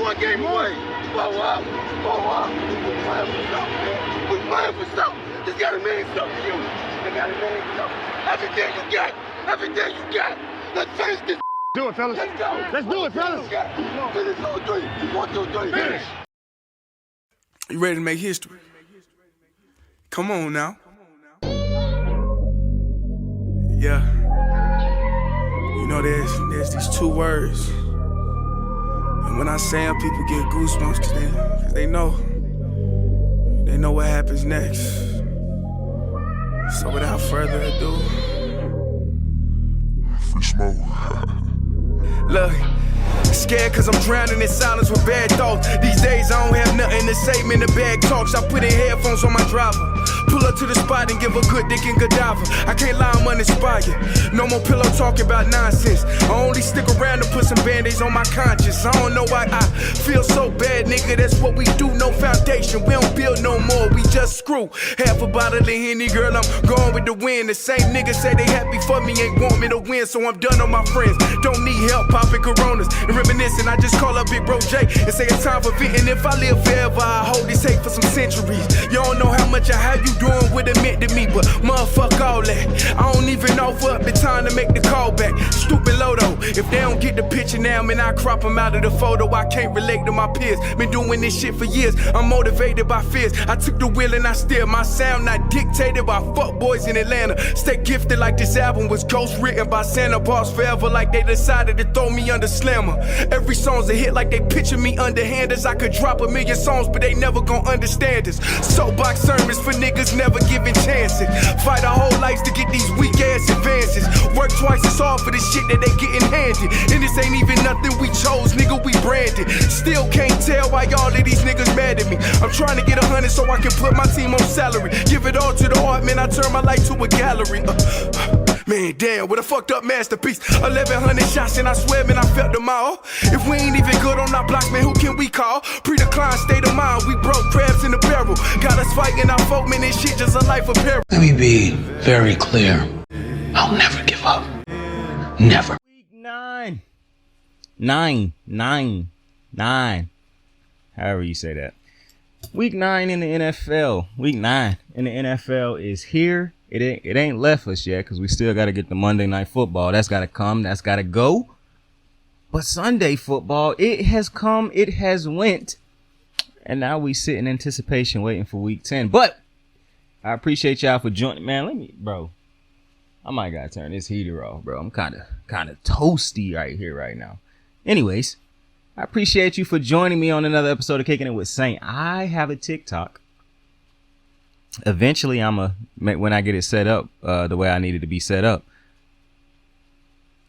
one game away. Blow up. We're playing for something, man. We're playing for something. Just gotta mean something to you. They gotta mean something. Everything you got. Everything you got. Let's finish this. Do it, fellas. Let's go. Let's do it, fellas. Finish 2-3. 1, 2, 3. Finish. You ready to make history? Come on now. Yeah. You know, there's these two words. And when I say them, people get goosebumps because they know what happens next. So without further ado, free smoke. Look, scared cause I'm drowning in silence with bad thoughts. These days I don't have nothing to say, man, the bag talks. I put in headphones on my driver. Pull up to the spot and give a good dick and Godiva. I can't lie, I'm uninspired. No more pillow talking about nonsense. I only stick around to put some band-aids on my conscience. I don't know why I feel so bad, nigga. That's what we do, no foundation. We don't build no more, we just screw. Half a bottle of Henny, girl, I'm going with the wind. The same niggas say they happy for me, ain't want me to win. So I'm done on my friends. Don't need help popping Coronas and reminiscing. I just call up Big Bro J and say it's time for venting. If I live forever, I hold this hate for some centuries. You don't know how much I have you doing would have meant to me, but motherfuck all that. I don't even offer up the time to make the call back. Stupid Lodo, if they don't get the picture now, man, I crop them out of the photo. I can't relate to my peers. Been doing this shit for years. I'm motivated by fears. I took the wheel and I steer. My sound not dictated by fuck boys in Atlanta. Stay gifted like this album was ghost written by Santa. Boss forever like they decided to throw me under slammer. Every song's a hit like they picture me underhanders. I could drop 1,000,000 songs, but they never gon' understand us. Soapbox sermons for niggas never giving chances. Fight our whole lives to get these weak ass advances. Work twice as hard for the shit that they getting handed. And this ain't even nothing we chose, nigga, we branded. Still can't tell why all of these niggas mad at me. I'm trying to get 100 so I can put my team on salary. Give it all to the art, man, I turn my life to a gallery. Man, damn, what a fucked up masterpiece. 1,100 shots and I swear, man, I felt them all. If we ain't even good on our blocks, man, who can we call? Pre-decline state of mind, we broke crabs in the barrel. Got us fighting our folk, man, this shit just a life of peril. Let me be very clear. I'll never give up. Never. Week 9. 9. However you say that. Week 9 in the NFL. Week 9 in the NFL is here. It ain't left us yet because we still got to get the Monday Night Football. That's got to come. That's got to go. But Sunday football, it has come. It has went. And now we sit in anticipation waiting for week 10. But I appreciate y'all for joining. Man, bro, I might got to turn this heater off, bro. I'm kind of toasty right here right now. Anyways, I appreciate you for joining me on another episode of Kicking It with Saint. I have a TikTok. Eventually, when I get it set up the way I need it to be set up,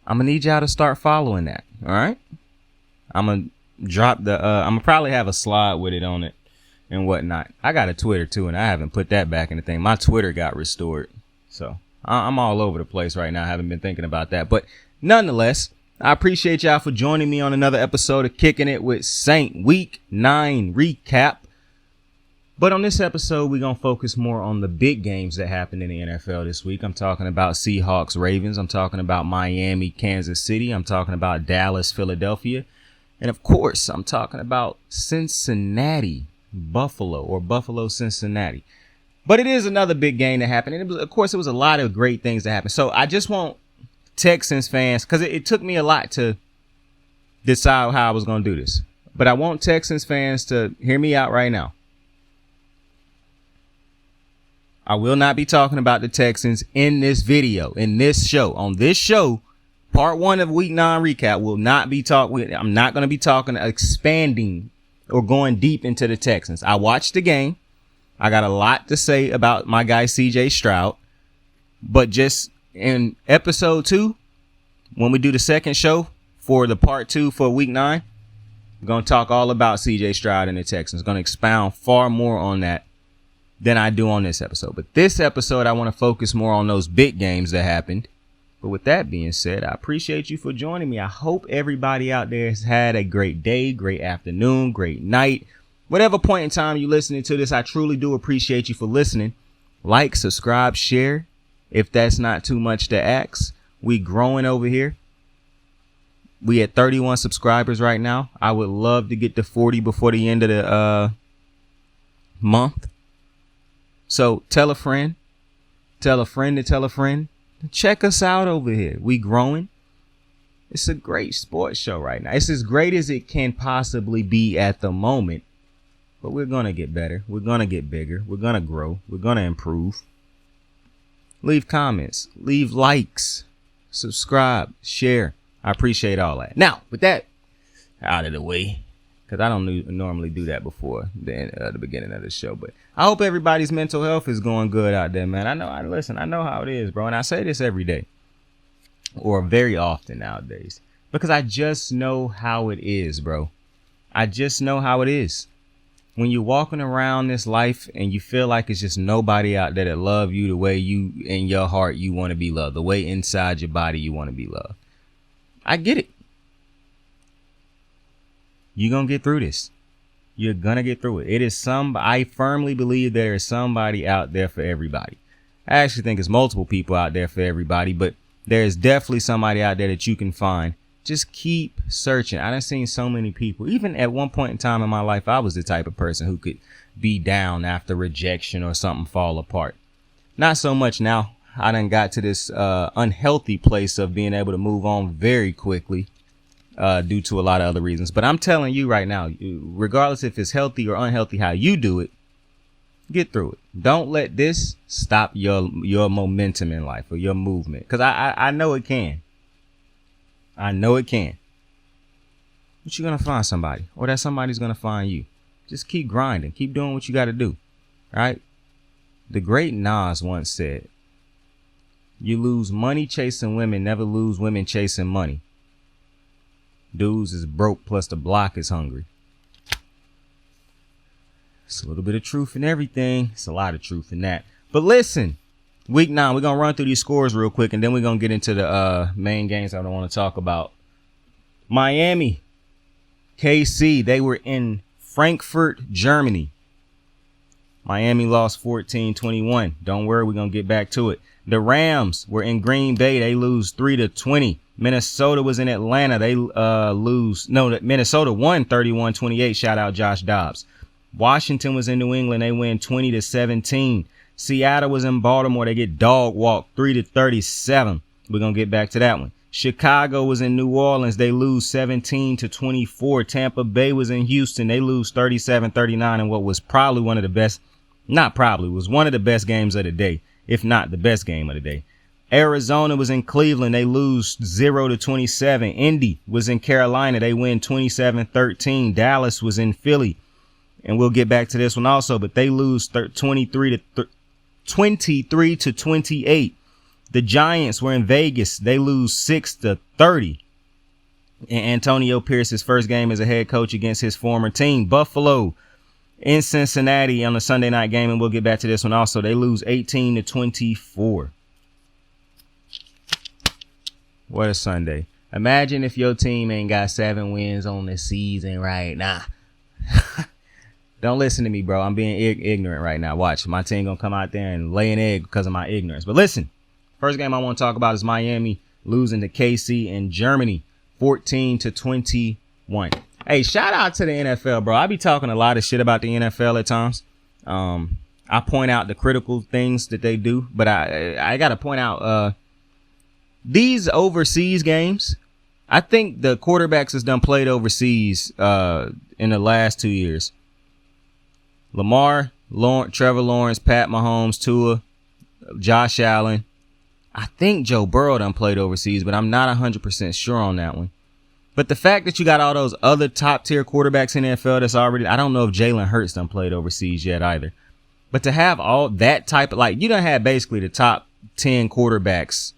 I'm going to need y'all to start following that. All right. I'm going to drop I'm going to probably have a slide with it on it and whatnot. I got a Twitter too, and I haven't put that back in the thing. My Twitter got restored. So I'm all over the place right now. I haven't been thinking about that. But nonetheless, I appreciate y'all for joining me on another episode of Kicking It with Saint. Week 9 recap. But on this episode, we're going to focus more on the big games that happened in the NFL this week. I'm talking about Seahawks, Ravens. I'm talking about Miami, Kansas City. I'm talking about Dallas, Philadelphia. And of course, I'm talking about Cincinnati, Buffalo, Cincinnati. But it is another big game that happened. And it was a lot of great things that happened. So I just want Texans fans, because it took me a lot to decide how I was going to do this. But I want Texans fans to hear me out right now. I will not be talking about the Texans in this video, in this show. On this show, part 1 of week 9 recap will not be I'm not going to be expanding or going deep into the Texans. I watched the game. I got a lot to say about my guy, CJ Stroud. But just in episode 2, when we do the second show for the part 2 for week 9, we're going to talk all about CJ Stroud and the Texans. Going to expound far more on that than I do on this episode. But this episode, I want to focus more on those big games that happened. But with that being said, I appreciate you for joining me. I hope everybody out there has had a great day, great afternoon, great night. Whatever point in time you're listening to this, I truly do appreciate you for listening. Like, subscribe, share. If that's not too much to ask, we growing over here. We at 31 subscribers right now. I would love to get to 40 before the end of the month. So tell a friend to tell a friend. Check us out over here. We growing. It's a great sports show right now. It's as great as it can possibly be at the moment. But we're going to get better. We're going to get bigger. We're going to grow. We're going to improve. Leave comments. Leave likes. Subscribe. Share. I appreciate all that. Now, with that out of the way, because I don't normally do that before the beginning of the show, but I hope everybody's mental health is going good out there, man. I know how it is, bro. And I say this every day, or very often nowadays, because I just know how it is, bro. I just know how it is. When you're walking around this life and you feel like it's just nobody out there that love you the way you in your heart you want to be loved, the way inside your body you want to be loved. I get it. You're going to get through this. You're going to get through it. I firmly believe there is somebody out there for everybody. I actually think it's multiple people out there for everybody, but there is definitely somebody out there that you can find. Just keep searching. I done seen so many people. Even at one point in time in my life, I was the type of person who could be down after rejection or something fall apart. Not so much now. I done got to this unhealthy place of being able to move on very quickly due to a lot of other reasons. But I'm telling you right now, regardless if it's healthy or unhealthy, how you do it, get through it. Don't let this stop your momentum in life or your movement. Because I know it can. I know it can. But you're going to find somebody, or that somebody's going to find you. Just keep grinding. Keep doing what you got to do. All right. The great Nas once said, "You lose money chasing women, never lose women chasing money. Dudes is broke plus the block is hungry." It's a little bit of truth in everything. It's a lot of truth in that. But listen, week 9, we're going to run through these scores real quick, and then we're going to get into the main games I don't want to talk about. Miami, KC, they were in Frankfurt, Germany. Miami lost 14-21. Don't worry, we're going to get back to it. The Rams were in Green Bay. They lose 3-20. Minnesota was in Atlanta. They Minnesota won 31-28. Shout out Josh Dobbs. Washington was in New England. They win 20-17. Seattle was in Baltimore. They get dog walked 3-37. We're going to get back to that one. Chicago was in New Orleans. They lose 17-24. Tampa Bay was in Houston. They lose 37-39 in what was probably one of the best, was one of the best games of the day, if not the best game of the day. Arizona was in Cleveland. They lose 0-27. Indy was in Carolina. They win 27-13. Dallas was in Philly. And we'll get back to this one also, but they lose 23-28. The Giants were in Vegas. They lose 6-30. And Antonio Pierce's first game as a head coach against his former team. Buffalo in Cincinnati on the Sunday night game, and we'll get back to this one also. They lose 18-24. What a Sunday. Imagine if your team ain't got 7 wins on the season right now. Don't listen to me, bro. I'm being ignorant right now. Watch. My team going to come out there and lay an egg because of my ignorance. But listen, first game I want to talk about is Miami losing to KC in Germany 14-21. Hey, shout out to the NFL, bro. I be talking a lot of shit about the NFL at times. I point out the critical things that they do, but I got to point out these overseas games. I think the quarterbacks has done played overseas in the last 2 years. Lamar, Trevor Lawrence, Pat Mahomes, Tua, Josh Allen. I think Joe Burrow done played overseas, but I'm not 100% sure on that one. But the fact that you got all those other top tier quarterbacks in the NFL that's already, I don't know if Jalen Hurts done played overseas yet either. But to have all that type of, like, you done had basically the top 10 quarterbacks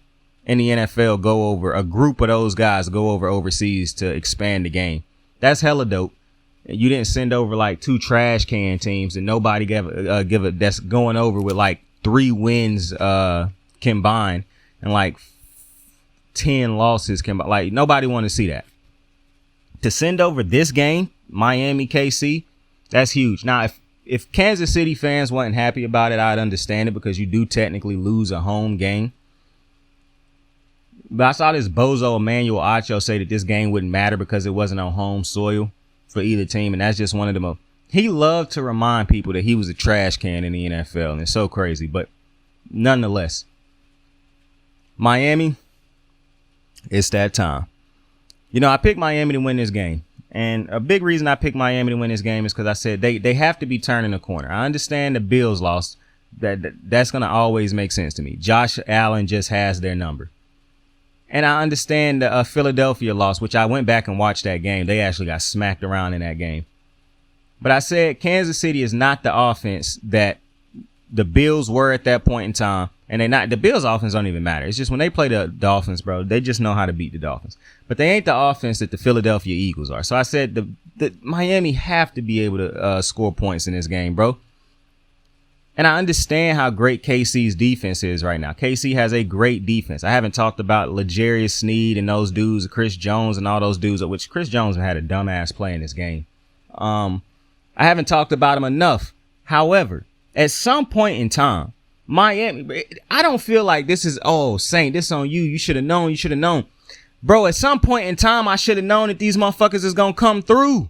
in the NFL go over, a group of those guys go over overseas to expand the game. That's hella dope. You didn't send over like 2 trash can teams and nobody give a that's going over with like 3 wins combined and like 10 losses combined. Like, nobody want to see that. To send over this game, Miami KC, that's huge. Now, if Kansas City fans weren't happy about it, I'd understand it because you do technically lose a home game. But I saw this bozo Emmanuel Acho say that this game wouldn't matter because it wasn't on home soil for either team. And that's just one of the most. He loved to remind people that he was a trash can in the NFL. And it's so crazy. But nonetheless, Miami, it's that time. You know, I picked Miami to win this game. And a big reason I picked Miami to win this game is because I said they have to be turning the corner. I understand the Bills lost. That's going to always make sense to me. Josh Allen just has their number. And I understand the Philadelphia loss, which I went back and watched that game. They actually got smacked around in that game. But I said Kansas City is not the offense that the Bills were at that point in time. And the Bills offense don't even matter. It's just when they play the Dolphins, bro, they just know how to beat the Dolphins. But they ain't the offense that the Philadelphia Eagles are. So I said the Miami have to be able to score points in this game, bro. And I understand how great KC's defense is right now. KC has a great defense. I haven't talked about L'Jarius Sneed and those dudes, Chris Jones and all those dudes, which Chris Jones had a dumbass play in this game. I haven't talked about him enough. However, at some point in time, Miami, I don't feel like this is, Saint, this on you. You should have known. You should have known. Bro, at some point in time, I should have known that these motherfuckers is going to come through.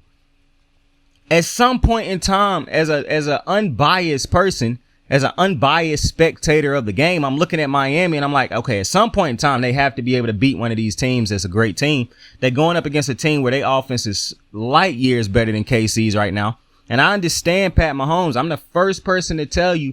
At some point in time, as a unbiased person, as an unbiased spectator of the game, I'm looking at Miami and I'm like, okay, at some point in time, they have to be able to beat one of these teams that's a great team. They're going up against a team where their offense is light years better than KC's right now. And I understand Pat Mahomes. I'm the first person to tell you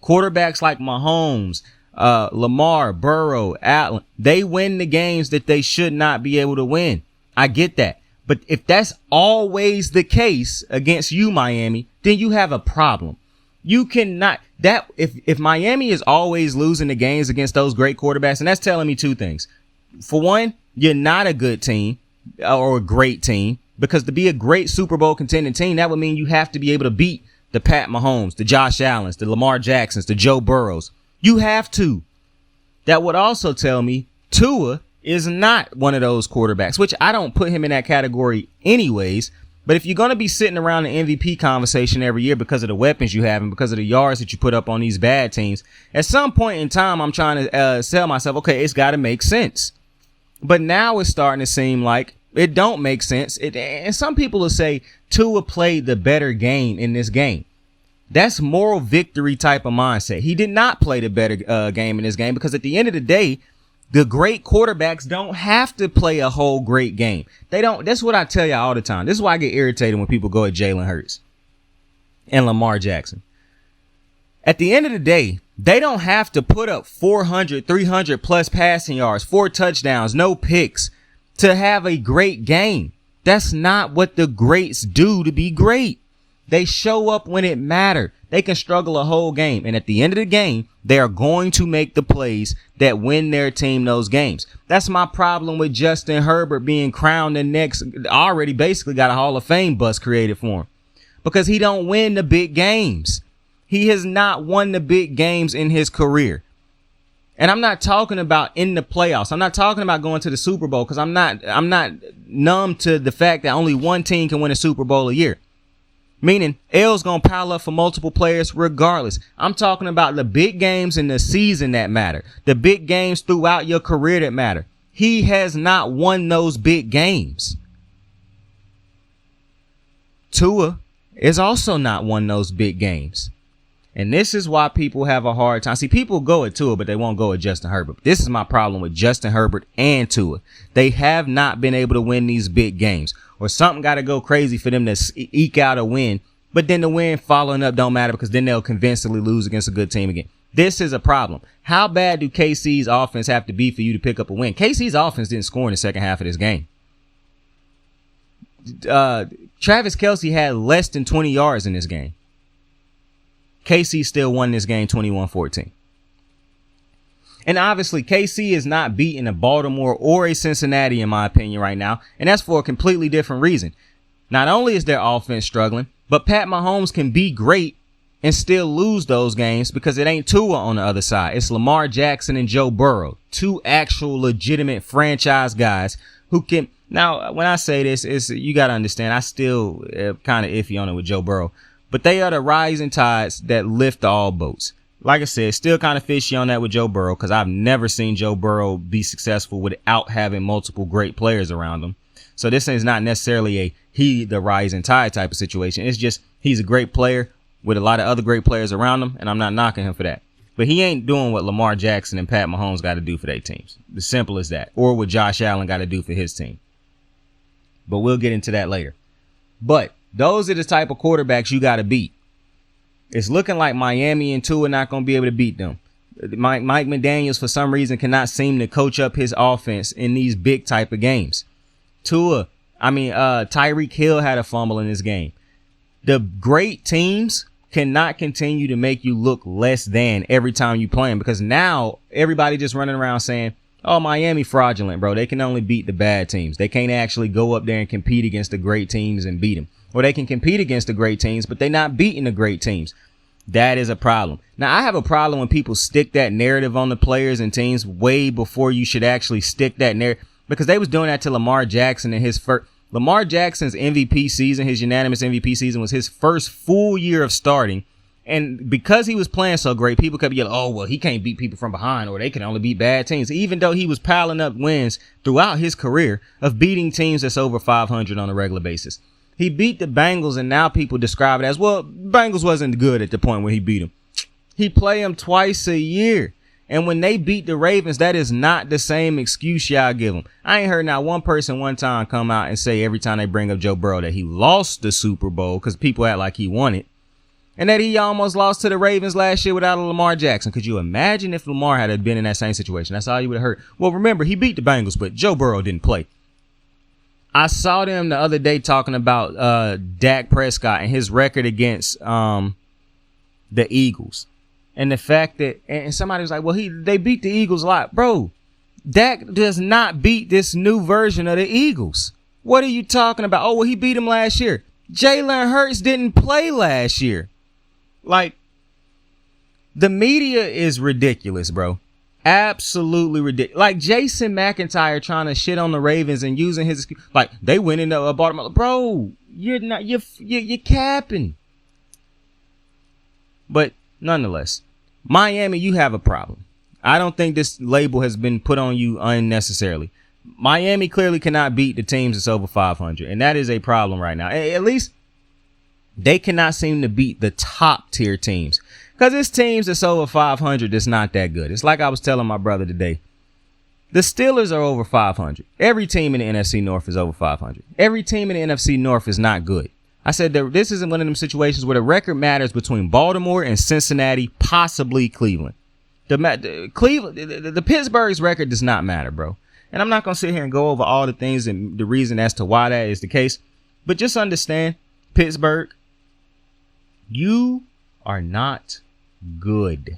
quarterbacks like Mahomes, Lamar, Burrow, Allen, they win the games that they should not be able to win. I get that. But if that's always the case against you, Miami, then you have a problem. You cannot if Miami is always losing the games against those great quarterbacks, and that's telling me two things. For one, you're not a good team or a great team, because to be a great Super Bowl contending team, that would mean you have to be able to beat the Pat Mahomes, the Josh Allens, the Lamar Jacksons, the Joe Burrows. You have to. That would also tell me Tua is not one of those quarterbacks, which I don't put him in that category anyways. But if you're going to be sitting around the MVP conversation every year because of the weapons you have and because of the yards that you put up on these bad teams, at some point in time, I'm trying to sell myself, okay, it's got to make sense. But now it's starting to seem like it don't make sense. And some people will say Tua played the better game in this game. That's moral victory type of mindset. He did not play the better game in this game because at the end of the day, the great quarterbacks don't have to play a whole great game. They don't. That's what I tell you all the time. This is why I get irritated when people go at Jalen Hurts and Lamar Jackson. At the end of the day, they don't have to put up 400, 300 plus passing yards, 4 touchdowns, no picks to have a great game. That's not what the greats do to be great. They show up when it matters. They can struggle a whole game. And at the end of the game, they are going to make the plays that win their team those games. That's my problem with Justin Herbert being crowned the next, already basically got a Hall of Fame bus created for him. Because he don't win the big games. He has not won the big games in his career. And I'm not talking about in the playoffs. I'm not talking about going to the Super Bowl because I'm not numb to the fact that only one team can win a Super Bowl a year. Meaning L's going to pile up for multiple players regardless. I'm talking about the big games in the season that matter. The big games throughout your career that matter. He has not won those big games. Tua is also not won those big games. And this is why people have a hard time. See, people go at Tua, but they won't go at Justin Herbert. This is my problem with Justin Herbert and Tua. They have not been able to win these big games. Or something got to go crazy for them to eke out a win. But then the win following up don't matter because then they'll convincingly lose against a good team again. This is a problem. How bad do KC's offense have to be for you to pick up a win? KC's offense didn't score in the second half of this game. Travis Kelce had less than 20 yards in this game. KC still won this game 21-14. And obviously, KC is not beating a Baltimore or a Cincinnati, in my opinion, right now. And that's for a completely different reason. Not only is their offense struggling, but Pat Mahomes can be great and still lose those games because it ain't Tua on the other side. It's Lamar Jackson and Joe Burrow, 2 actual legitimate franchise guys who can. Now, when I say this, you got to understand, I still kind of iffy on it with Joe Burrow. But they are the rising tides that lift all boats. like I said, still kind of fishy on that with Joe Burrow, because I've never seen Joe Burrow be successful without having multiple great players around him. So this is not necessarily the rising tide type of situation. It's just he's a great player with a lot of other great players around him, and I'm not knocking him for that. But he ain't doing what Lamar Jackson and Pat Mahomes got to do for their teams. As simple as that. Or what Josh Allen got to do for his team. But we'll get into that later. But those are the type of quarterbacks you got to beat. It's looking like Miami and Tua not going to be able to beat them. Mike McDaniels, for some reason, cannot seem to coach up his offense in these big type of games. Tyreek Hill had a fumble in this game. The great teams cannot continue to make you look less than every time you play them, because now everybody just running around saying, oh, Miami fraudulent, bro. They can only beat the bad teams. They can't actually go up there and compete against the great teams and beat them. Or they can compete against the great teams, but they're not beating the great teams. That is a problem. Now, I have a problem when people stick that narrative on the players and teams way before you should actually stick that narrative, because they was doing that to Lamar Jackson in his first. Lamar Jackson's MVP season, his unanimous MVP season, was his first full year of starting. And because he was playing so great, people kept yelling, oh, well, he can't beat people from behind, or they can only beat bad teams, even though he was piling up wins throughout his career of beating teams that's over 500 on a regular basis. He beat the Bengals, and now people describe it as, well, Bengals wasn't good at the point when he beat them. He play them twice a year. And when they beat the Ravens, that is not the same excuse y'all give them. I ain't heard not one person one time come out and say every time they bring up Joe Burrow that he lost the Super Bowl, because people act like he won it. And that he almost lost to the Ravens last year without a Lamar Jackson. Could you imagine if Lamar had been in that same situation? That's all you would have heard. Well, remember, he beat the Bengals, but Joe Burrow didn't play. I saw them the other day talking about Dak Prescott and his record against the Eagles. And the fact that, and somebody was like, well, they beat the Eagles a lot. Bro, Dak does not beat this new version of the Eagles. What are you talking about? Oh, well, he beat them last year. Jalen Hurts didn't play last year. Like, the media is ridiculous, bro. Absolutely ridiculous. Like Jason McIntyre trying to shit on the Ravens and using his, like, they went in the Baltimore. Bro, you're capping. But nonetheless, Miami, you have a problem. I don't think this label has been put on you unnecessarily. Miami clearly cannot beat the teams that's over 500, and that is a problem right now. At least they cannot seem to beat the top tier teams, because it's teams that's over 500 that's not that good. It's like I was telling my brother today. The Steelers are over 500. Every team in the NFC North is over 500. Every team in the NFC North is not good. I said that this isn't one of them situations where the record matters between Baltimore and Cincinnati, possibly Cleveland. The Pittsburgh's record does not matter, bro. And I'm not going to sit here and go over all the things and the reason as to why that is the case. But just understand, Pittsburgh, you are not good.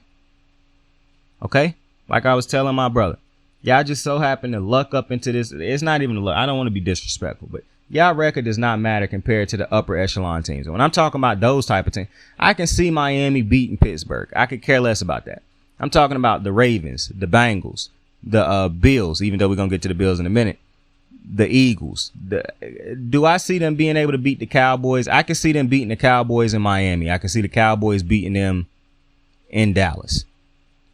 Okay? Like I was telling my brother, y'all just so happen to luck up into this. It's not even a luck. I don't want to be disrespectful, but y'all record does not matter compared to the upper echelon teams. And when I'm talking about those type of teams, I can see Miami beating Pittsburgh. I could care less about that. I'm talking about the Ravens, the Bengals, the Bills, even though we're going to get to the Bills in a minute, the Eagles. Do I see them being able to beat the Cowboys? I can see them beating the Cowboys in Miami. I can see the Cowboys beating them in Dallas.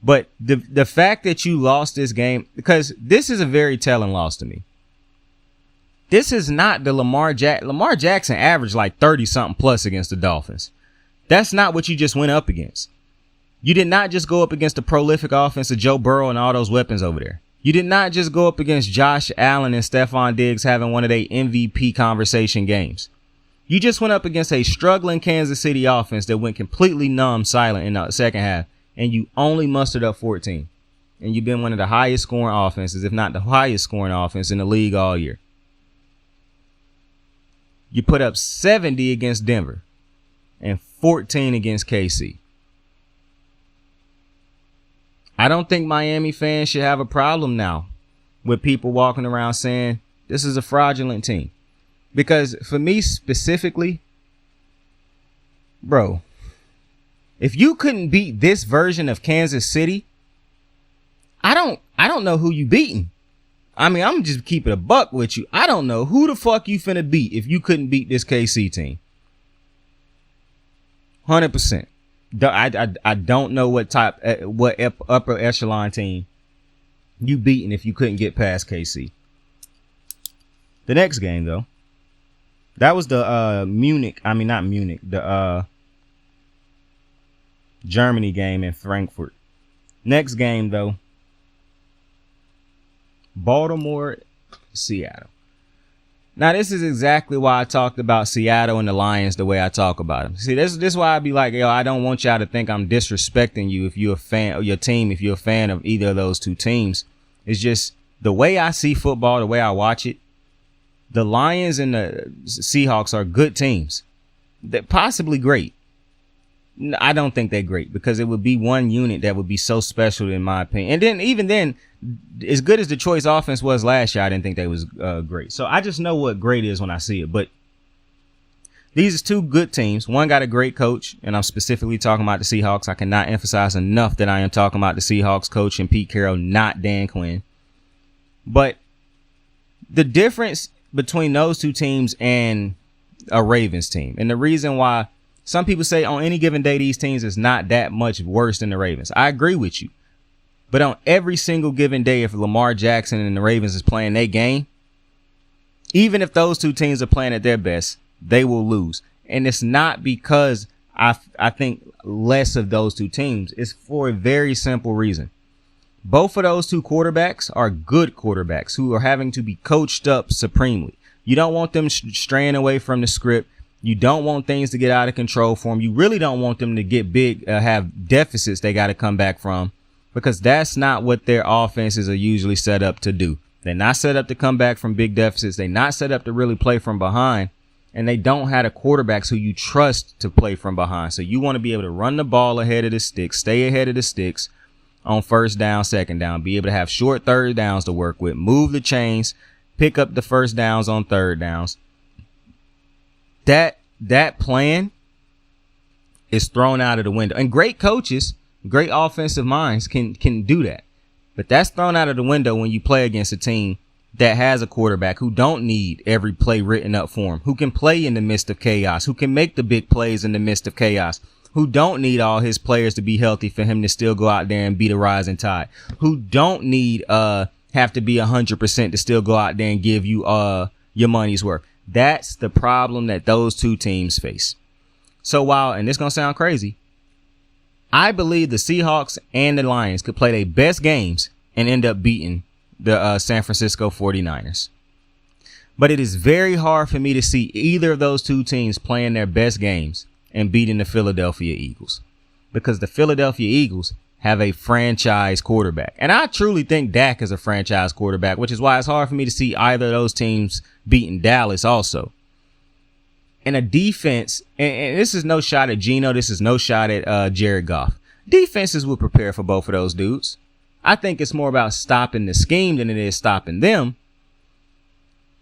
But the fact that you lost this game, because this is a very telling loss to me. This is not the Lamar Jackson averaged like 30-something plus against the Dolphins. That's not what you just went up against. You did not just go up against the prolific offense of Joe Burrow and all those weapons over there. You did not just go up against Josh Allen and Stephon Diggs having one of their MVP conversation games. You just went up against a struggling Kansas City offense that went completely numb, silent in the second half, and you only mustered up 14. And you've been one of the highest scoring offenses, if not the highest scoring offense in the league all year. You put up 70 against Denver and 14 against KC. I don't think Miami fans should have a problem now with people walking around saying this is a fraudulent team. Because for me specifically, bro, if you couldn't beat this version of Kansas City, I don't know who you beating. I mean, I'm just keeping a buck with you. I don't know who the fuck you finna beat if you couldn't beat this KC team. 100%. I don't know what upper echelon team you beaten if you couldn't get past KC. The next game though, that was the Germany game in Frankfurt. Next game though, Baltimore, Seattle. Now, this is exactly why I talked about Seattle and the Lions the way I talk about them. See, this is why I be like, yo, I don't want y'all to think I'm disrespecting you if you're a fan of your team, if you're a fan of either of those two teams. It's just the way I see football, the way I watch it. The Lions and the Seahawks are good teams. They're possibly great. I don't think they're great because it would be one unit that would be so special in my opinion. And then even then, as good as the Detroit's offense was last year, I didn't think they was great. So I just know what great is when I see it. But these are two good teams. One got a great coach, and I'm specifically talking about the Seahawks. I cannot emphasize enough that I am talking about the Seahawks coach and Pete Carroll, not Dan Quinn. But the difference between those two teams and a Ravens team, and the reason why some people say on any given day these teams is not that much worse than the Ravens. I agree with you. But on every single given day, if Lamar Jackson and the Ravens is playing their game, even if those two teams are playing at their best, they will lose. And it's not because I think less of those two teams. It's for a very simple reason. Both of those two quarterbacks are good quarterbacks who are having to be coached up supremely. You don't want them straying away from the script. You don't want things to get out of control for them. You really don't want them to get big, have deficits they got to come back from, because that's not what their offenses are usually set up to do. They're not set up to come back from big deficits. They're not set up to really play from behind. And they don't have the quarterbacks who you trust to play from behind. So you want to be able to run the ball ahead of the sticks, stay ahead of the sticks on first down, second down, be able to have short third downs to work with, move the chains, pick up the first downs on third downs. That plan is thrown out of the window. And great coaches, great offensive minds can do that. But that's thrown out of the window when you play against a team that has a quarterback who don't need every play written up for him, who can play in the midst of chaos, who can make the big plays in the midst of chaos, who don't need all his players to be healthy for him to still go out there and beat a rising tide, who don't need have to be 100% to still go out there and give you your money's worth. That's the problem that those two teams face. So while, and this is going to sound crazy, I believe the Seahawks and the Lions could play their best games and end up beating the San Francisco 49ers. But it is very hard for me to see either of those two teams playing their best games and beating the Philadelphia Eagles, because the Philadelphia Eagles have a franchise quarterback. And I truly think Dak is a franchise quarterback, which is why it's hard for me to see either of those teams beating Dallas also. And a defense, and this is no shot at Geno, this is no shot at Jared Goff. Defenses will prepare for both of those dudes. I think it's more about stopping the scheme than it is stopping them.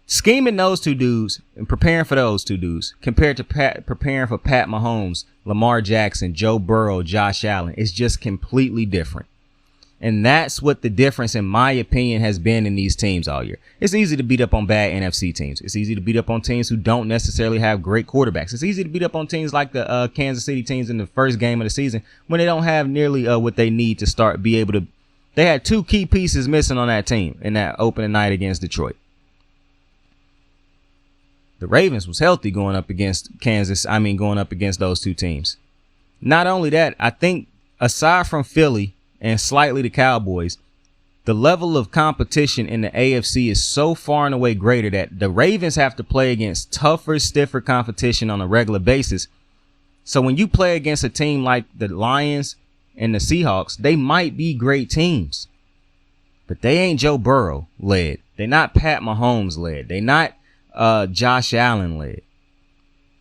Scheming those two dudes and preparing for those two dudes compared to preparing for Pat Mahomes, Lamar Jackson, Joe Burrow, Josh Allen is just completely different. And that's what the difference, in my opinion, has been in these teams all year. It's easy to beat up on bad NFC teams. It's easy to beat up on teams who don't necessarily have great quarterbacks. It's easy to beat up on teams like the Kansas City teams in the first game of the season when they don't have nearly what they need to be able to. They had two key pieces missing on that team in that opening night against Detroit. The Ravens was healthy going up against going up against those two teams. Not only that, I think aside from Philly and slightly the Cowboys, the level of competition in the AFC is so far and away greater that the Ravens have to play against tougher, stiffer competition on a regular basis. So when you play against a team like the Lions and the Seahawks, they might be great teams, but they ain't Joe Burrow led. They're not Pat Mahomes led. They're not Josh Allen led.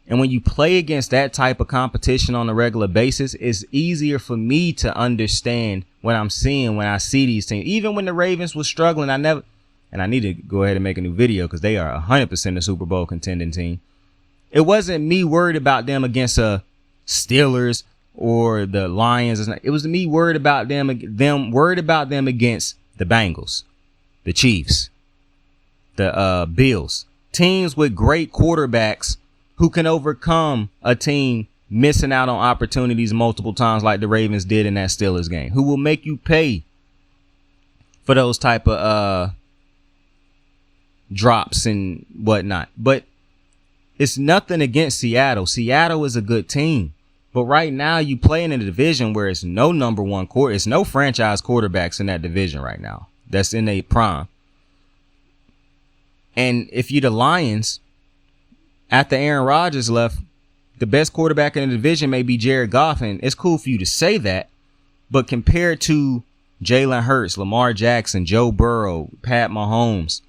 And when you play against that type of competition on a regular basis, it's easier for me to understand what I'm seeing when I see these teams. Even when the Ravens was struggling, I need to go ahead and make a new video because they are 100% a Super Bowl contending team. It wasn't me worried about them against Steelers or the Lions. It was me worried about them against the Bengals, the Chiefs, the Bills. Teams with great quarterbacks who can overcome a team missing out on opportunities multiple times like the Ravens did in that Steelers game, who will make you pay for those type of drops and whatnot. But it's nothing against Seattle. Seattle is a good team. But right now you playing in a division where it's no number one quarter. It's no franchise quarterbacks in that division right now. That's in a prime. And if you're the Lions, after Aaron Rodgers left, the best quarterback in the division may be Jared Goff. And it's cool for you to say that. But compared to Jalen Hurts, Lamar Jackson, Joe Burrow, Pat Mahomes,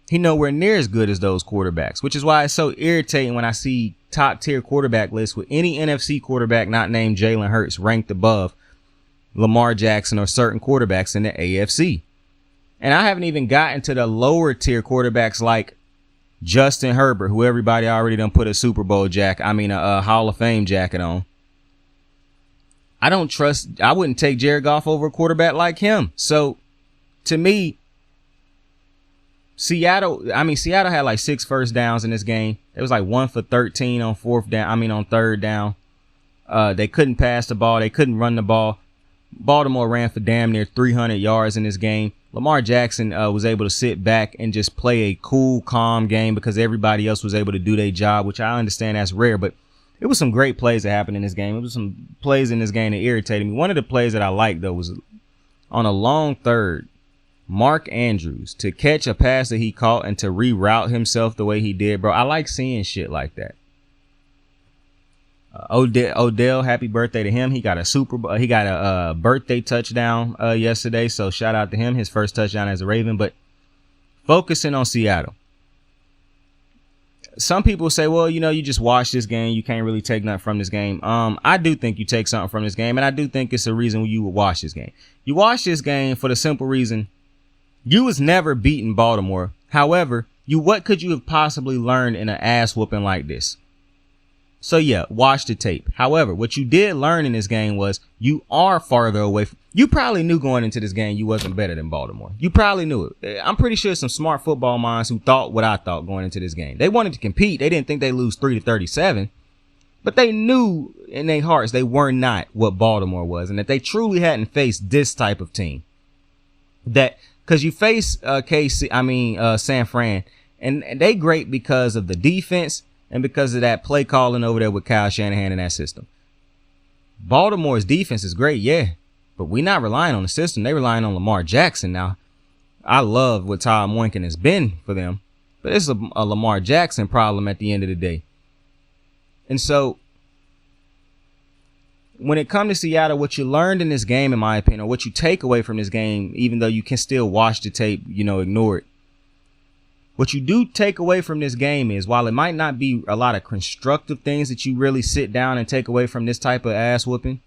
he nowhere near as good as those quarterbacks, which is why it's so irritating when I see top tier quarterback lists with any NFC quarterback not named Jalen Hurts ranked above Lamar Jackson or certain quarterbacks in the AFC. And I haven't even gotten to the lower tier quarterbacks like Justin Herbert, who everybody already done put a Super Bowl a Hall of Fame jacket on. I wouldn't take Jared Goff over a quarterback like him. So to me, Seattle had like 6 first downs in this game. It was like 1 for 13 on third down. They couldn't pass the ball. They couldn't run the ball. Baltimore ran for damn near 300 yards in this game. Lamar Jackson was able to sit back and just play a cool, calm game because everybody else was able to do their job, which I understand that's rare, but it was some great plays that happened in this game. It was some plays in this game that irritated me. One of the plays that I liked, though, was on a long third, Mark Andrews to catch a pass that he caught and to reroute himself the way he did, bro. I like seeing shit like that. Odell, happy birthday to him. He got a birthday touchdown yesterday, so shout out to him. His first touchdown as a Raven. But focusing on Seattle, some people say, well, you just watch this game, you can't really take nothing from this game. I do think you take something from this game, and I do think it's a reason you would watch this game. You watch this game for the simple reason you was never beating Baltimore. However, what could you have possibly learned in an ass whooping like this? So yeah, watch the tape. However, what you did learn in this game was you are farther away. You probably knew going into this game you wasn't better than Baltimore. You probably knew it. I'm pretty sure some smart football minds who thought what I thought going into this game. They wanted to compete. They didn't think they'd lose 30-37, but they knew in their hearts they were not what Baltimore was, and that they truly hadn't faced this type of team. That because you face San Fran, and they great because of the defense. And because of that play calling over there with Kyle Shanahan and that system. Baltimore's defense is great, yeah. But we're not relying on the system. They're relying on Lamar Jackson now. I love what Todd Monken has been for them. But it's a Lamar Jackson problem at the end of the day. And so, when it comes to Seattle, what you learned in this game, in my opinion, or what you take away from this game, even though you can still watch the tape, ignore it. What you do take away from this game is, while it might not be a lot of constructive things that you really sit down and take away from this type of ass whooping,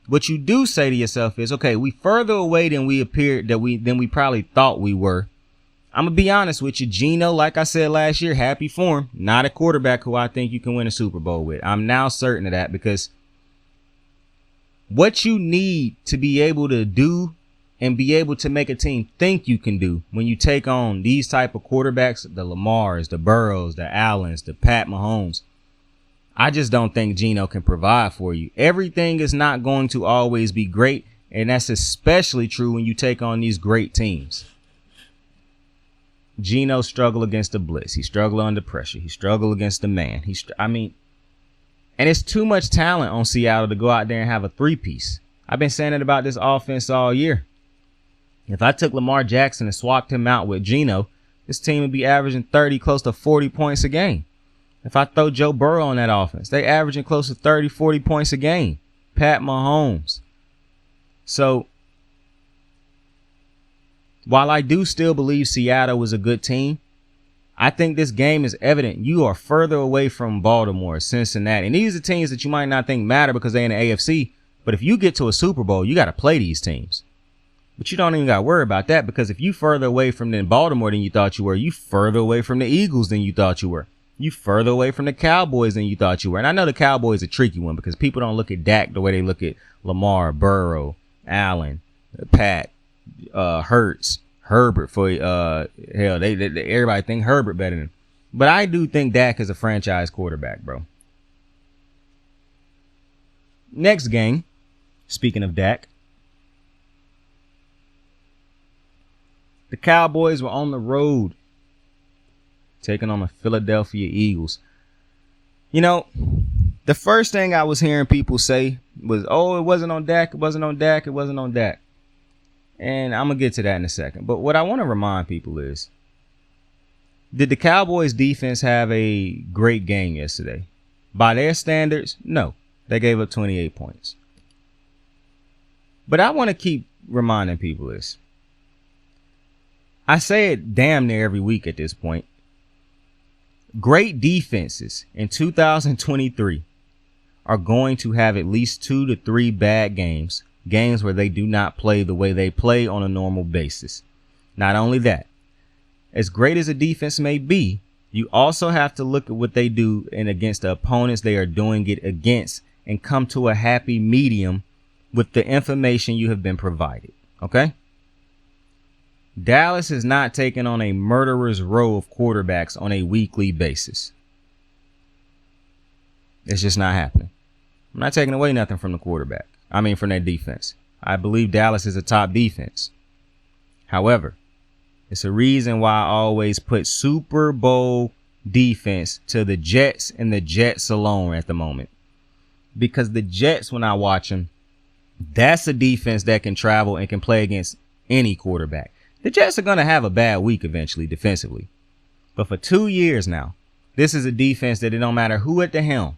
what you do say to yourself is, okay, we further away than we appeared, than we probably thought we were. I'm going to be honest with you. Geno, like I said last year, happy for him. Not a quarterback who I think you can win a Super Bowl with. I'm now certain of that, because what you need to be able to do and be able to make a team think you can do when you take on these type of quarterbacks, the Lamars, the Burrows, the Allens, the Pat Mahomes, I just don't think Geno can provide for you. Everything is not going to always be great, and that's especially true when you take on these great teams. Geno struggled against the blitz. He struggled under pressure. He struggled against the man. And it's too much talent on Seattle to go out there and have a three-piece. I've been saying it about this offense all year. If I took Lamar Jackson and swapped him out with Geno, this team would be averaging 30, close to 40 points a game. If I throw Joe Burrow on that offense, they averaging close to 30, 40 points a game. Pat Mahomes. So, while I do still believe Seattle was a good team, I think this game is evident. You are further away from Baltimore, Cincinnati. And these are teams that you might not think matter because they're in the AFC. But if you get to a Super Bowl, you got to play these teams. But you don't even got to worry about that, because if you further away from Baltimore than you thought you were, you further away from the Eagles than you thought you were. You further away from the Cowboys than you thought you were. And I know the Cowboys are a tricky one because people don't look at Dak the way they look at Lamar, Burrow, Allen, Pat, Hurts, Herbert. Everybody think Herbert better than him. But I do think Dak is a franchise quarterback, bro. next game, speaking of Dak, the Cowboys were on the road taking on the Philadelphia Eagles. You know, the first thing I was hearing people say was, oh, it wasn't on Dak, it wasn't on Dak, it wasn't on Dak. And I'm going to get to that in a second. But what I want to remind people is, did the Cowboys defense have a great game yesterday? By their standards, no. They gave up 28 points. But I want to keep reminding people this. I say it damn near every week at this point. Great defenses in 2023 are going to have at least 2 to 3 bad games where they do not play the way they play on a normal basis. Not only that, as great as a defense may be, you also have to look at what they do and against the opponents they are doing it against and come to a happy medium with the information you have been provided. Okay? Dallas is not taking on a murderer's row of quarterbacks on a weekly basis. It's just not happening. I'm not taking away nothing from the quarterback. From their defense. I believe Dallas is a top defense. However, it's a reason why I always put Super Bowl defense to the Jets and the Jets alone at the moment. Because the Jets, when I watch them, that's a defense that can travel and can play against any quarterback. The Jets are going to have a bad week eventually defensively. But for 2 years now, this is a defense that it don't matter who at the helm,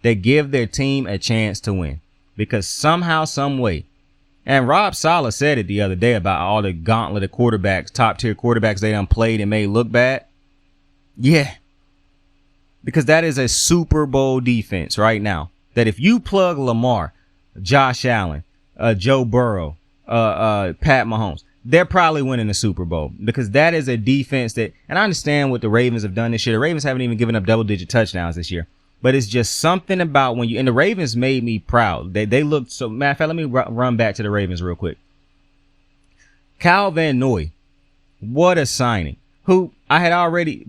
they give their team a chance to win. Because somehow, some way, and Rob Saleh said it the other day about all the gauntlet of quarterbacks, top tier quarterbacks they done played and made look bad. Yeah. Because that is a Super Bowl defense right now. That if you plug Lamar, Josh Allen, Joe Burrow, Pat Mahomes, they're probably winning the Super Bowl. Because that is a defense that, and I understand what the Ravens have done this year. The Ravens haven't even given up double-digit touchdowns this year. But it's just something about when you, and the Ravens made me proud. They looked so, matter of fact, let me run back to the Ravens real quick. Kyle Van Noy, what a signing. Who I had already,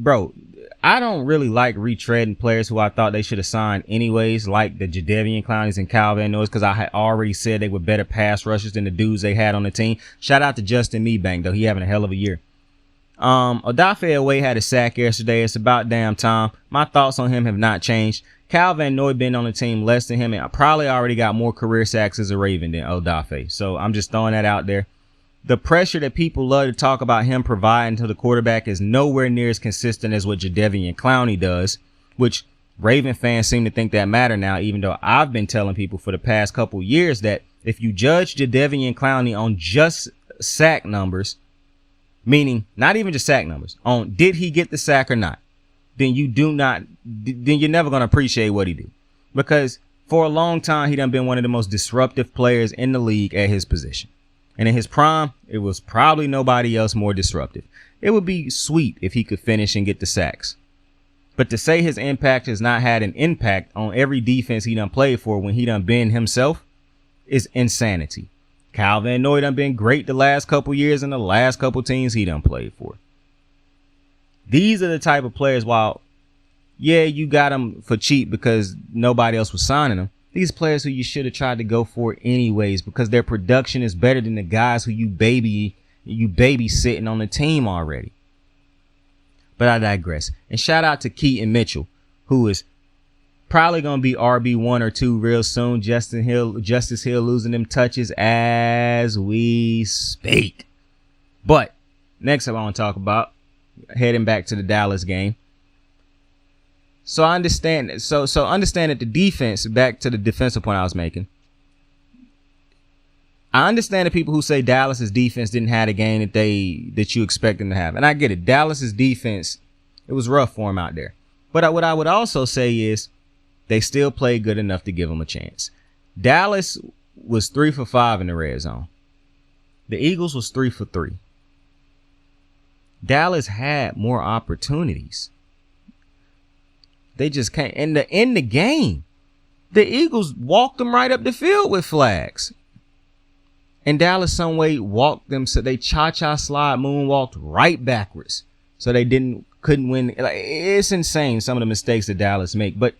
I don't really like retreading players who I thought they should have signed anyways, like the Jadeveon Clownies and Kyle Van Noy, because I had already said they were better pass rushers than the dudes they had on the team. Shout out to Justin Meebank, though. He having a hell of a year. Odafe Oweh had a sack yesterday. It's about damn time. My thoughts on him have not changed. Kyle Van Noy been on the team less than him, and I probably already got more career sacks as a Raven than Odafe. So I'm just throwing that out there. The pressure that people love to talk about him providing to the quarterback is nowhere near as consistent as what Jadeveon Clowney does, which Raven fans seem to think that matter now, even though I've been telling people for the past couple years that if you judge Jadeveon Clowney on just sack numbers, meaning not even just sack numbers, on did he get the sack or not, then you're never going to appreciate what he do. Because for a long time, he done been one of the most disruptive players in the league at his position. And in his prime, it was probably nobody else more disruptive. It would be sweet if he could finish and get the sacks. But to say his impact has not had an impact on every defense he done played for when he done been himself is insanity. Kyle Van Noy done been great the last couple years in the last couple teams he done played for. These are the type of players, while, yeah, you got them for cheap because nobody else was signing them. These players who you should have tried to go for anyways because their production is better than the guys who you babysitting on the team already. But I digress. And shout out to Keaton Mitchell, who is probably going to be RB1 or 2 real soon. Justice Hill losing them touches as we speak. But next I want to talk about, heading back to the Dallas game. So I understand. So understand that the defense, back to the defensive point I was making. I understand the people who say Dallas's defense didn't have a game that you expect them to have. And I get it. Dallas's defense, it was rough for him out there. But what I would also say is they still played good enough to give them a chance. Dallas was 3 for 5 in the red zone. The Eagles was 3 for 3. Dallas had more opportunities. They just can't. In the game, the Eagles walked them right up the field with flags. And Dallas some way walked them, so they cha-cha slide moonwalked right backwards. So they couldn't win. Like, it's insane, some of the mistakes that Dallas make. But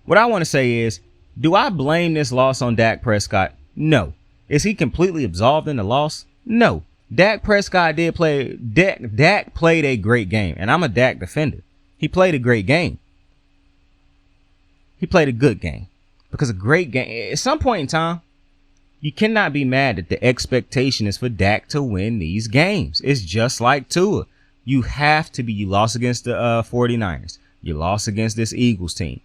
what I want to say is Do I blame this loss on Dak Prescott? No. Is he completely absolved in the loss? No. Dak Prescott did play. Dak played a great game, and I'm a Dak defender. He played a great game. He played a good game, because a great game. At some point in time, you cannot be mad that the expectation is for Dak to win these games. It's just like Tua. You have to be. You lost against the 49ers. You lost against this Eagles team.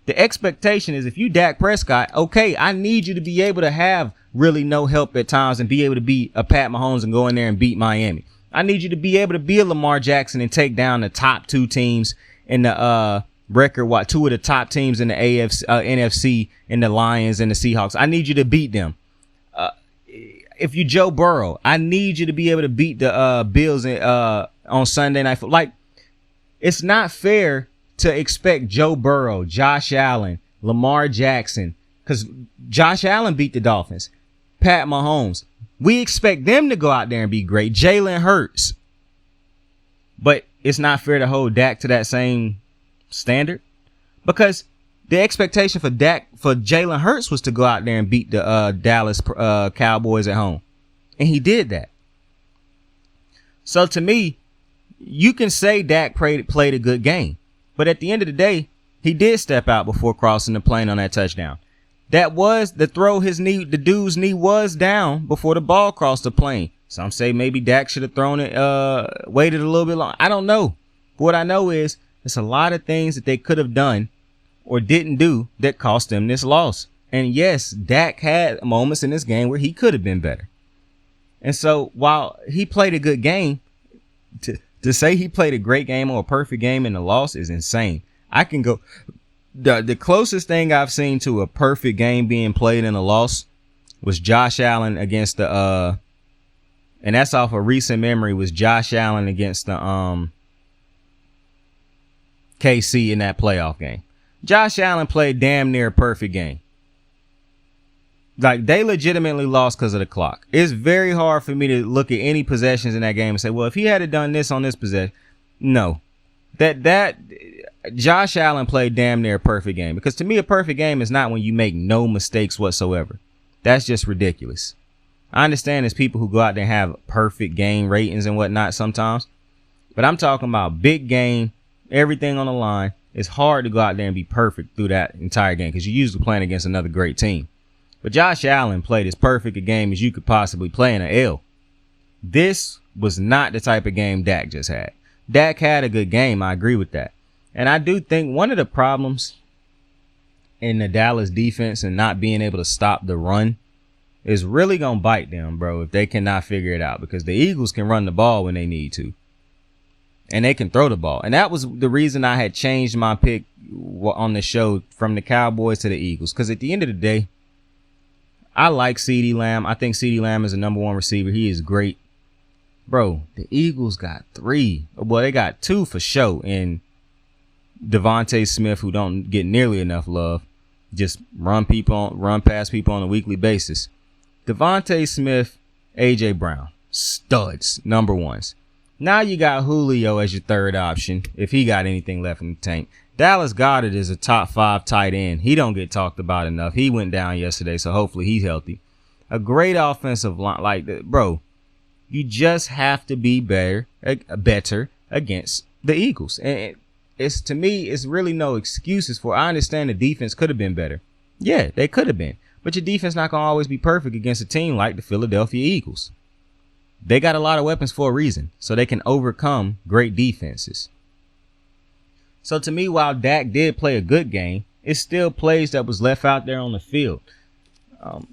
The expectation is, if you Dak Prescott, okay, I need you to be able to have really no help at times and be able to be a Pat Mahomes and go in there and beat Miami. I need you to be able to be a Lamar Jackson and take down the top two teams in the record. Two of the top teams in the NFC, and the Lions and the Seahawks. I need you to beat them. If you Joe Burrow, I need you to be able to beat the Bills on Sunday night. Like, it's not fair to expect Joe Burrow, Josh Allen, Lamar Jackson, because Josh Allen beat the Dolphins, Pat Mahomes. We expect them to go out there and be great. Jalen Hurts. But it's not fair to hold Dak to that same standard, because the expectation for Jalen Hurts was to go out there and beat the Dallas Cowboys at home. And he did that. So to me, you can say Dak played a good game. But at the end of the day, he did step out before crossing the plane on that touchdown. That was the throw. The dude's knee was down before the ball crossed the plane. Some say maybe Dak should have thrown it, waited a little bit long. I don't know. But what I know is there's a lot of things that they could have done or didn't do that cost them this loss. And yes, Dak had moments in this game where he could have been better. And so while he played a good game, to say he played a great game or a perfect game in the loss is insane. I can go. The closest thing I've seen to a perfect game being played in a loss was Josh Allen against the and that's off a recent memory, was Josh Allen against the KC in that playoff game. Josh Allen played damn near a perfect game. Like, they legitimately lost because of the clock. It's very hard for me to look at any possessions in that game and say, well, if he had done this on this possession, no. That Josh Allen played damn near a perfect game, because to me, a perfect game is not when you make no mistakes whatsoever. That's just ridiculous. I understand there's people who go out there and have perfect game ratings and whatnot sometimes, but I'm talking about big game, everything on the line. It's hard to go out there and be perfect through that entire game, because you're usually playing against another great team. But Josh Allen played as perfect a game as you could possibly play in an L. This was not the type of game Dak just had. Dak had a good game. I agree with that. And I do think one of the problems in the Dallas defense and not being able to stop the run is really going to bite them, bro, if they cannot figure it out, because the Eagles can run the ball when they need to. And they can throw the ball. And that was the reason I had changed my pick on the show from the Cowboys to the Eagles. Because at the end of the day, I like CeeDee Lamb. I think CeeDee Lamb is a number one receiver. He is great. Bro, the Eagles got 3. Well, they got 2 for sure in Devontae Smith, who don't get nearly enough love. Just run past people on a weekly basis. Devontae Smith, A.J. Brown, studs, number ones. Now you got Julio as your third option, if he got anything left in the tank. Dallas Goedert is a top 5 tight end. He don't get talked about enough. He went down yesterday, so hopefully he's healthy. A great offensive line, like that, bro. You just have to be better against the Eagles. And it's, to me, it's really no excuses for. I understand the defense could have been better. Yeah, they could have been. But your defense not going to always be perfect against a team like the Philadelphia Eagles. They got a lot of weapons for a reason, so they can overcome great defenses. So to me, while Dak did play a good game, it's still plays that was left out there on the field.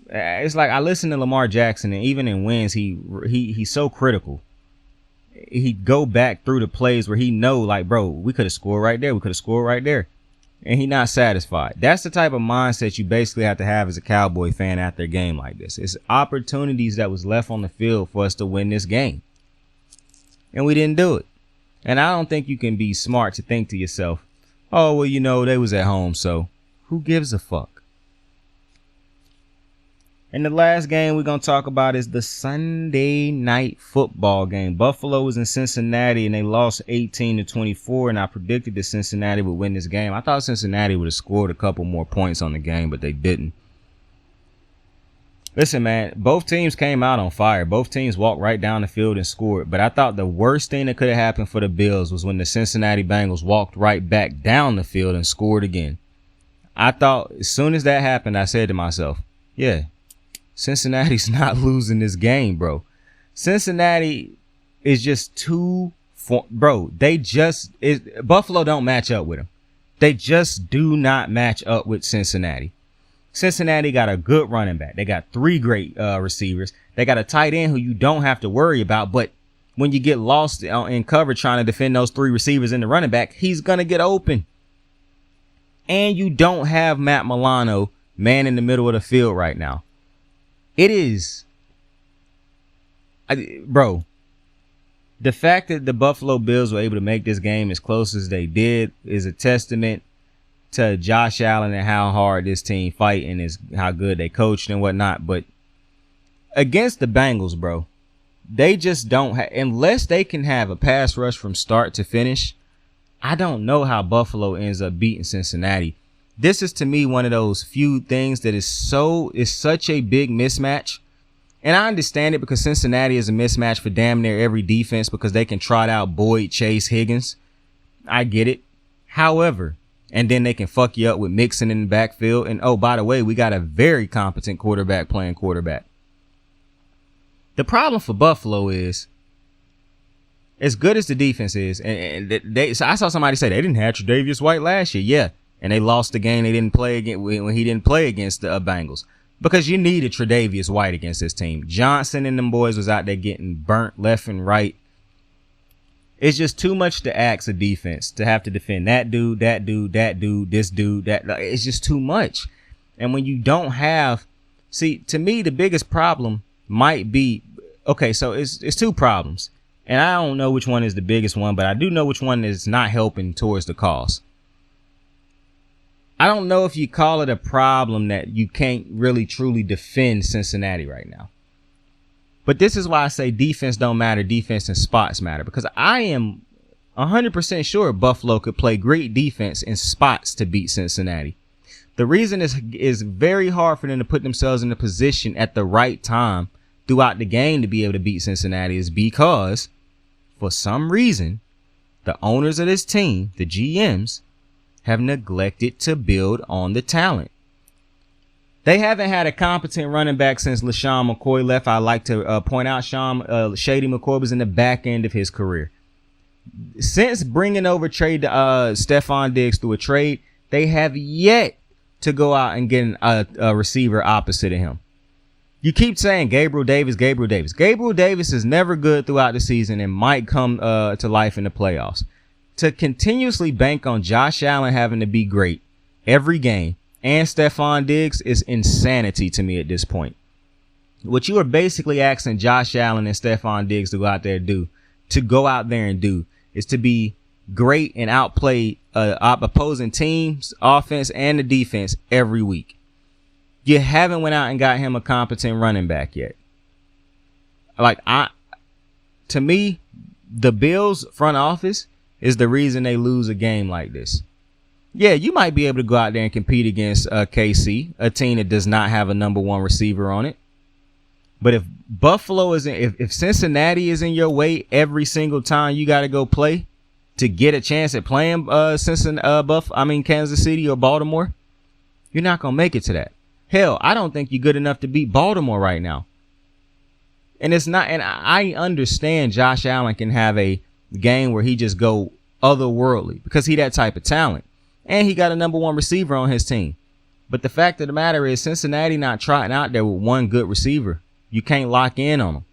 It's like I listen to Lamar Jackson, and even in wins, he's so critical. He'd go back through the plays where he know, like, bro, we could have scored right there. We could have scored right there. And he's not satisfied. That's the type of mindset you basically have to have as a Cowboy fan after a game like this. It's opportunities that was left on the field for us to win this game. And we didn't do it. And I don't think you can be smart to think to yourself, oh, well, you know, they was at home, so who gives a fuck? And the last game we're going to talk about is the Sunday night football game. Buffalo was in Cincinnati and they lost 18-24. And I predicted that Cincinnati would win this game. I thought Cincinnati would have scored a couple more points on the game, but they didn't. Listen, man, both teams came out on fire. Both teams walked right down the field and scored. But I thought the worst thing that could have happened for the Bills was when the Cincinnati Bengals walked right back down the field and scored again. I thought as soon as that happened, I said to myself, yeah, Cincinnati's not losing this game, bro. Cincinnati is just Buffalo don't match up with them. They just do not match up with Cincinnati. Cincinnati got a good running back. They got 3 great receivers. They got a tight end who you don't have to worry about. But when you get lost in cover trying to defend those 3 receivers and the running back, he's going to get open. And you don't have Matt Milano man in the middle of the field right now. It is, bro, the fact that the Buffalo Bills were able to make this game as close as they did is a testament to Josh Allen and how hard this team fight and is how good they coached and whatnot. But against the Bengals, bro, they just don't have, unless they can have a pass rush from start to finish. I don't know how Buffalo ends up beating Cincinnati. This is to me one of those few things that is such a big mismatch. And I understand it because Cincinnati is a mismatch for damn near every defense because they can trot out Boyd, Chase, Higgins. I get it. However, and then they can fuck you up with Mixon in the backfield. And oh, by the way, we got a very competent quarterback playing quarterback. The problem for Buffalo is, as good as the defense is, so I saw somebody say they didn't have Tre'Davious White last year. Yeah. And they lost the game they didn't play against when he didn't play against the Bengals. Because you needed Tre'Davious White against this team. Johnson and them boys was out there getting burnt left and right. It's just too much to ask a defense to have to defend that dude, this dude, that. It's just too much. And when you don't have, see, to me, the biggest problem might be, okay, so it's 2 problems. And I don't know which one is the biggest one, but I do know which one is not helping towards the cause. I don't know if you call it a problem that you can't really truly defend Cincinnati right now. But this is why I say defense don't matter. Defense and spots matter. Because I am 100% sure Buffalo could play great defense in spots to beat Cincinnati. The reason is very hard for them to put themselves in a position at the right time throughout the game to be able to beat Cincinnati is because, for some reason, the owners of this team, the GMs, have neglected to build on the talent. They haven't had a competent running back since LaShawn McCoy left. I like to point out Shady McCoy was in the back end of his career. Since bringing over Stephon Diggs through a trade, they have yet to go out and get a receiver opposite of him. You keep saying Gabriel Davis. Gabriel Davis is never good throughout the season and might come to life in the playoffs. To continuously bank on Josh Allen having to be great every game and Stephon Diggs is insanity to me at this point. What you are basically asking Josh Allen and Stephon Diggs to go out there and do is to be great and outplay opposing teams, offense and the defense every week. You haven't went out and got him a competent running back yet. To me, the Bills front office is the reason they lose a game like this. Yeah, you might be able to go out there and compete against KC, a team that does not have a number 1 receiver on it. But if if Cincinnati is in your way every single time you got to go play to get a chance at playing Kansas City or Baltimore, you're not gonna make it to that. Hell, I don't think you're good enough to beat Baltimore right now. And it's not. And I understand Josh Allen can have a game where he just go otherworldly because he that type of talent and he got a number 1 receiver on his team. But the fact of the matter is Cincinnati not trotting out there with 1 good receiver. You can't lock in on them.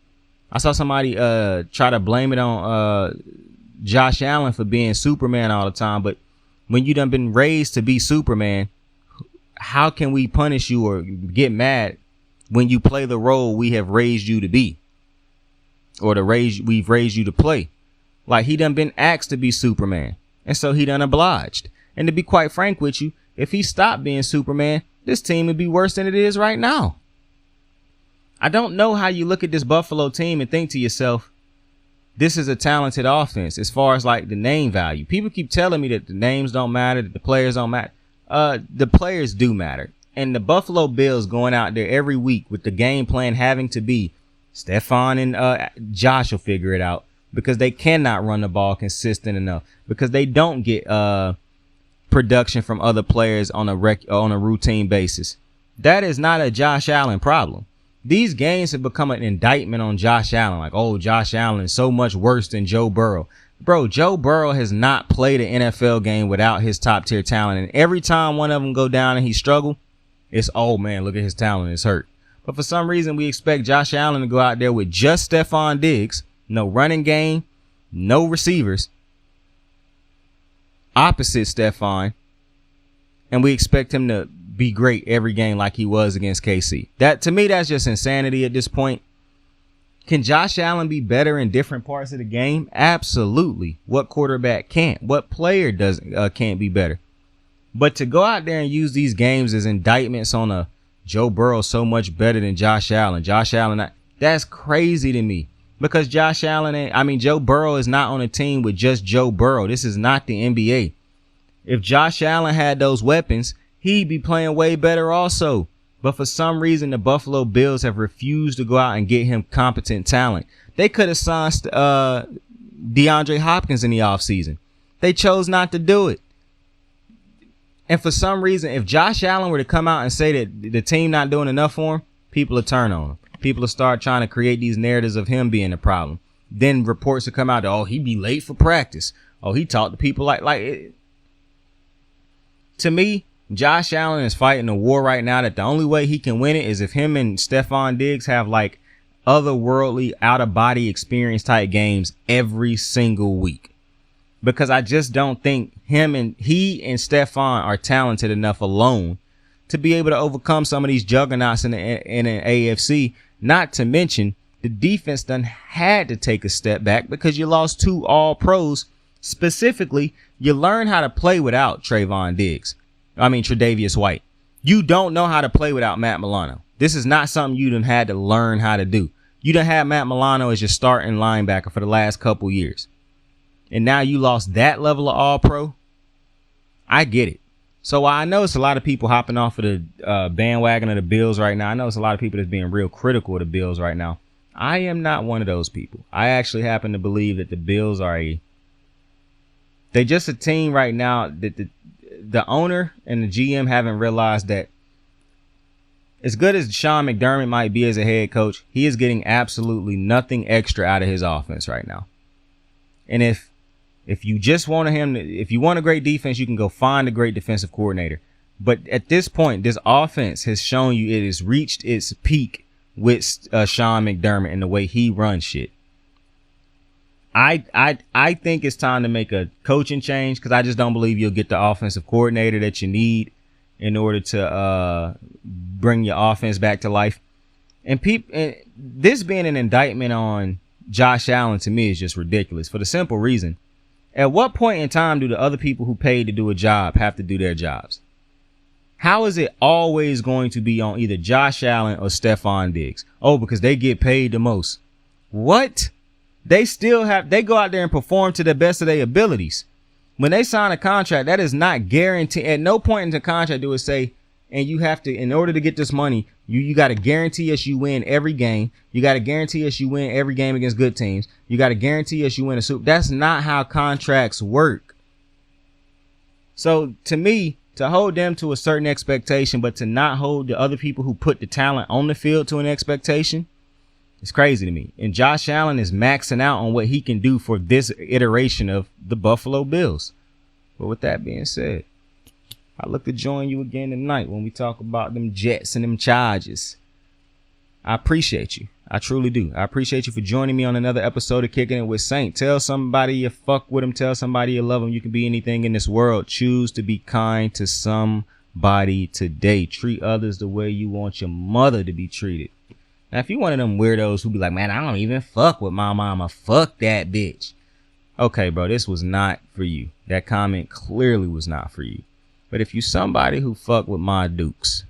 I saw somebody try to blame it on Josh Allen for being Superman all the time. But when you done been raised to be Superman, how can we punish you or get mad when you play the role we have raised you to be or we've raised you to play? Like, he done been asked to be Superman, and so he done obliged. And to be quite frank with you, if he stopped being Superman, this team would be worse than it is right now. I don't know how you look at this Buffalo team and think to yourself, this is a talented offense as far as like the name value. People keep telling me that the names don't matter, that the players don't matter. The players do matter. And the Buffalo Bills going out there every week with the game plan having to be Stephon and Josh will figure it out because they cannot run the ball consistent enough because they don't get production from other players on a routine basis. That is not a Josh Allen problem. These games have become an indictment on Josh Allen. Like, oh, Josh Allen is so much worse than Joe Burrow. Bro, Joe Burrow has not played an NFL game without his top tier talent. And every time one of them go down and he struggle, it's, oh man, look at his talent. It's hurt. But for some reason, we expect Josh Allen to go out there with just Stephon Diggs, no running game, no receivers, opposite Stephon, and we expect him to be great every game like he was against KC. That, to me, that's just insanity at this point. Can Josh Allen be better in different parts of the game? Absolutely. What quarterback can't? What player can't be better? But to go out there and use these games as indictments on a Joe Burrow so much better than Josh Allen. Josh Allen, that's crazy to me because Joe Burrow is not on a team with just Joe Burrow. This is not the NBA. If Josh Allen had those weapons, he'd be playing way better also. But for some reason, the Buffalo Bills have refused to go out and get him competent talent. They could have signed DeAndre Hopkins in the offseason. They chose not to do it. And for some reason, if Josh Allen were to come out and say that the team not doing enough for him, people will turn on him. People will start trying to create these narratives of him being the problem. Then reports will come out that, oh, he'd be late for practice. Oh, he talked to people to me, Josh Allen is fighting a war right now that the only way he can win it is if him and Stephon Diggs have like otherworldly, out-of-body experience type games every single week. Because I just don't think he and Stephon are talented enough alone to be able to overcome some of these juggernauts in an AFC. Not to mention the defense done had to take a step back because you lost 2 All-Pros. Specifically, you learn how to play without Tre'Davious White. You don't know how to play without Matt Milano. This is not something you done had to learn how to do. You done had Matt Milano as your starting linebacker for the last couple years. And now you lost that level of All-Pro. I get it. So I know it's a lot of people hopping off of the bandwagon of the Bills right now. I know it's a lot of people that's being real critical of the Bills right now. I am not one of those people. I actually happen to believe that the Bills are they're just a team right now that the owner and the GM haven't realized that as good as Sean McDermott might be as a head coach, he is getting absolutely nothing extra out of his offense right now. And if you just want if you want a great defense, you can go find a great defensive coordinator. But at this point, this offense has shown you it has reached its peak with Sean McDermott and the way he runs shit. I think it's time to make a coaching change because I just don't believe you'll get the offensive coordinator that you need in order to bring your offense back to life. And this being an indictment on Josh Allen to me is just ridiculous for the simple reason. At what point in time do the other people who paid to do a job have to do their jobs? How is it always going to be on either Josh Allen or Stephon Diggs? Oh, because they get paid the most. What? They go out there and perform to the best of their abilities. When they sign a contract, that is not guaranteed. At no point in the contract do it say, and you have to, in order to get this money, you got to guarantee us you win every game. You got to guarantee us you win every game against good teams. You got to guarantee us you win a Super. That's not how contracts work. So to me, to hold them to a certain expectation, but to not hold the other people who put the talent on the field to an expectation, it's crazy to me. And Josh Allen is maxing out on what he can do for this iteration of the Buffalo Bills. But with that being said, I look to join you again tonight when we talk about them Jets and them Chargers. I appreciate you. I truly do. I appreciate you for joining me on another episode of Kicking It with Saint. Tell somebody you fuck with them. Tell somebody you love them. You can be anything in this world. Choose to be kind to somebody today. Treat others the way you want your mother to be treated. Now, if you one of them weirdos who be like, man, I don't even fuck with my mama. Fuck that bitch. Okay, bro, this was not for you. That comment clearly was not for you. But if you somebody who fuck with my dukes,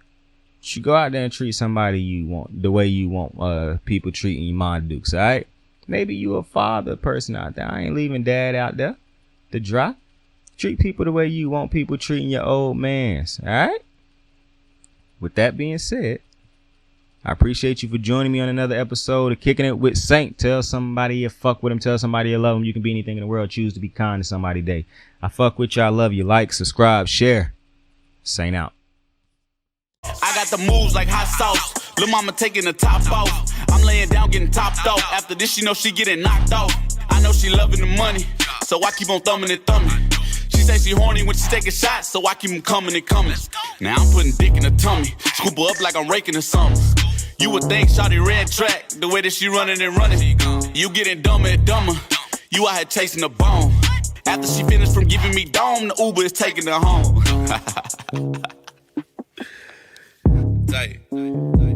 you go out there and treat somebody you want the way you want people treating you, my dukes, all right? Maybe you a father person out there. I ain't leaving dad out there to dry. Treat people the way you want people treating your old mans, all right? With that being said, I appreciate you for joining me on another episode of Kicking It with Saint. Tell somebody you fuck with him. Tell somebody you love him. You can be anything in the world. Choose to be kind to somebody today. I fuck with you. I love you. Like, subscribe, share. Saint out. I got the moves like hot sauce. Lil' mama taking the top off. I'm laying down getting topped off. After this, she know she getting knocked off. I know she loving the money, so I keep on thumbing and thumbing. She say she horny when she taking shots, so I keep them coming and coming. Now I'm putting dick in her tummy. Scoop her up like I'm raking or something. You would think shawty red track, the way that she running and running. You getting dumber and dumber. You out here chasing the bone. After she finished from giving me dome, the Uber is taking her home. Tight.